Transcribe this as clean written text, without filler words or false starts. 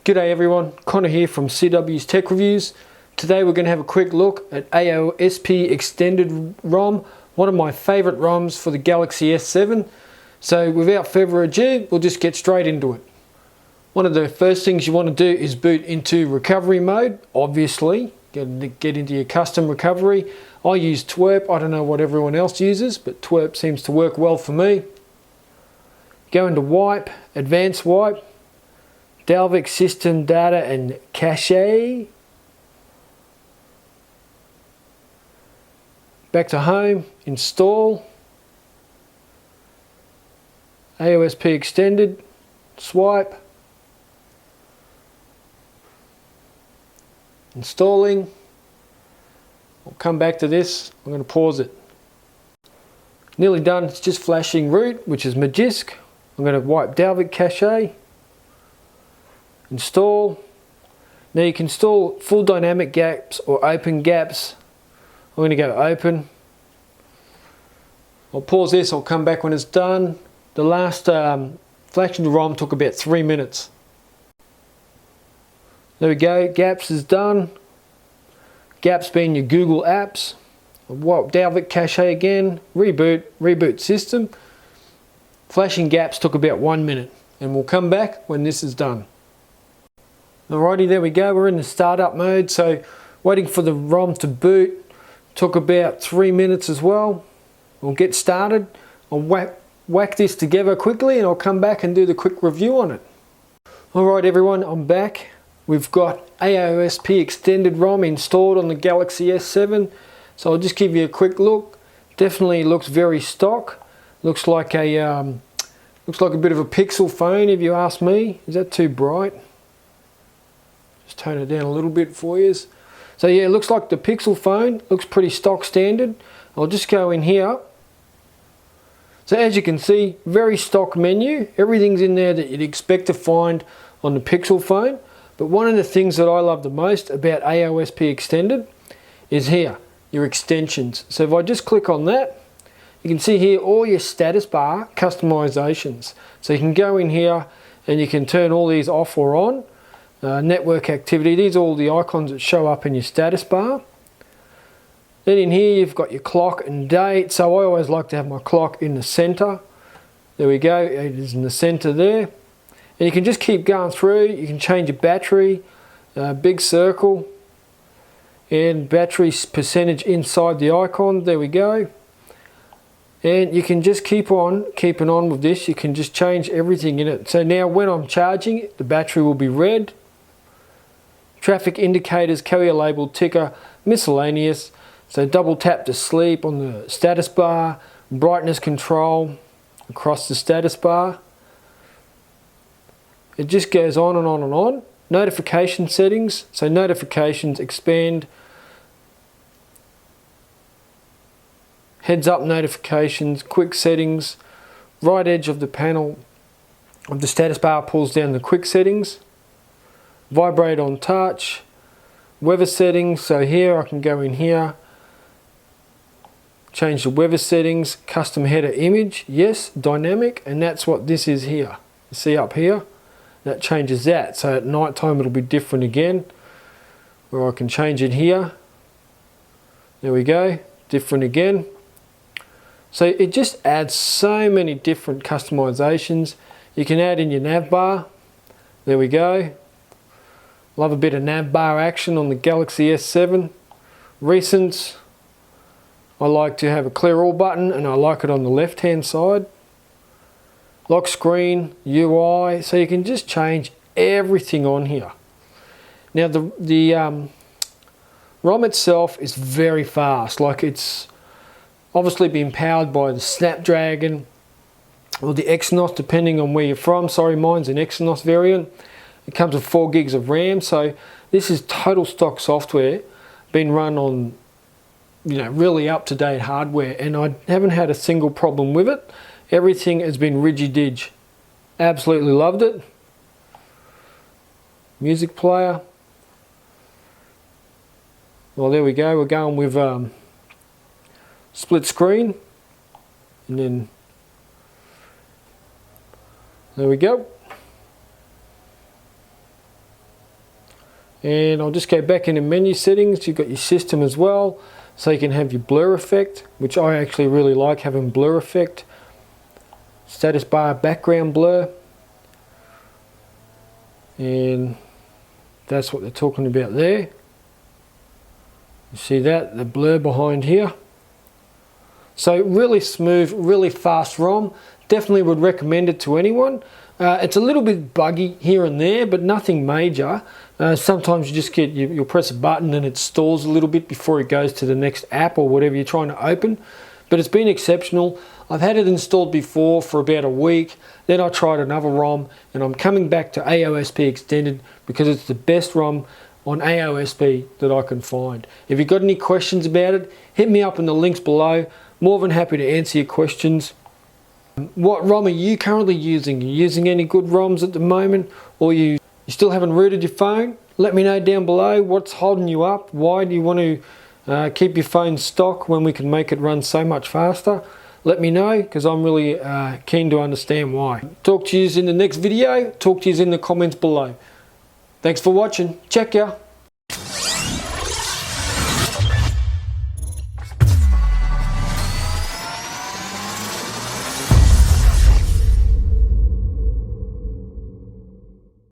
G'day everyone, Connor here from CW's Tech Reviews. Today we're going to have a quick look at AOSP Extended ROM, one of my favourite ROMs for the Galaxy S7. So without further ado, we'll just get straight into it. One of the first things you want to do is boot into recovery mode, obviously. Get into your custom recovery. I use Twerp, I don't know what everyone else uses, but Twerp seems to work well for me. Go into wipe, advanced wipe. Dalvik system data and cache. Back to home, install. AOSP extended, swipe. Installing. I'll come back to this, I'm going to pause it. Nearly done, it's just flashing root, which is Magisk. I'm going to wipe Dalvik cache. Install. Now you can install full dynamic gaps or open gaps. I'm going to go open. I'll pause this, I'll come back when it's done. The last flashing the ROM took about 3 minutes. There we go, gaps is done. Gaps being your Google apps. I'll wipe Dalvik cache again, reboot system. Flashing gaps took about 1 minute, and we'll come back when this is done. Alrighty, there we go, we're in the startup mode, so waiting for the ROM to boot took about 3 minutes as well. We'll get started. I'll whack this together quickly and I'll come back and do the quick review on it. Alright everyone, I'm back. We've got AOSP Extended ROM installed on the Galaxy S7, so I'll just give you a quick look. Definitely looks very stock. Looks like a bit of a Pixel phone if you ask me. Is that too bright? Just tone it down a little bit for you. So yeah, it looks like the Pixel phone. Looks pretty stock standard. I'll just go in here. So as you can see, very stock menu. Everything's in there that you'd expect to find on the Pixel phone. But one of the things that I love the most about AOSP Extended is here, your extensions. So if I just click on that, you can see here all your status bar customizations. So you can go in here and you can turn all these off or on. Network activity, these are all the icons that show up in your status bar. Then in here you've got your clock and date, so I always like to have my clock in the center. There we go, it is in the center there. And you can just keep going through, you can change your battery, big circle, and battery percentage inside the icon, there we go. And you can just keep on keeping on with this, you can just change everything in it. So now when I'm charging it, the battery will be red. Traffic indicators, carrier label, ticker, miscellaneous. So double tap to sleep on the status bar, brightness control across the status bar. It just goes on and on and on. Notification settings, so notifications expand. Heads up notifications, quick settings. Right edge of the panel of the status bar pulls down the quick settings. Vibrate on touch, weather settings, so here I can go in here, change the weather settings, custom header image, yes, dynamic, and that's what this is here. You see up here, that changes that, so at night time it'll be different again, where I can change it here. There we go, different again. So it just adds so many different customizations. You can add in your nav bar, there we go. Love a bit of nav bar action on the Galaxy S7. Recents, I like to have a clear all button and I like it on the left hand side. Lock screen, UI, so you can just change everything on here. Now the ROM itself is very fast, like it's obviously being powered by the Snapdragon or the Exynos depending on where you're from. Sorry, mine's an Exynos variant. It comes with 4 gigs of RAM, so this is total stock software, been run on, you know, really up-to-date hardware, and I haven't had a single problem with it. Everything has been ridgy-dig. Absolutely loved it. Music player. Well, there we go. We're going with split screen, and then there we go. And I'll just go back into menu settings. You've got your system as well, so you can have your blur effect, which I actually really like having blur effect. Status bar background blur, and that's what they're talking about there. You see that, the blur behind here. So really smooth, really fast ROM. Definitely would recommend it to anyone. It's a little bit buggy here and there, but nothing major. Sometimes you just get, you'll press a button and it stalls a little bit before it goes to the next app or whatever you're trying to open. But it's been exceptional. I've had it installed before for about a week. Then I tried another ROM, and I'm coming back to AOSP Extended because it's the best ROM on AOSP that I can find. If you've got any questions about it, hit me up in the links below. More than happy to answer your questions. What ROM are you currently using? Are you using any good ROMs at the moment? Or you still haven't rooted your phone? Let me know down below what's holding you up. Why do you want to keep your phone stock when we can make it run so much faster? Let me know, because I'm really keen to understand why. Talk to you in the next video. Talk to you in the comments below. Thanks for watching. Check ya.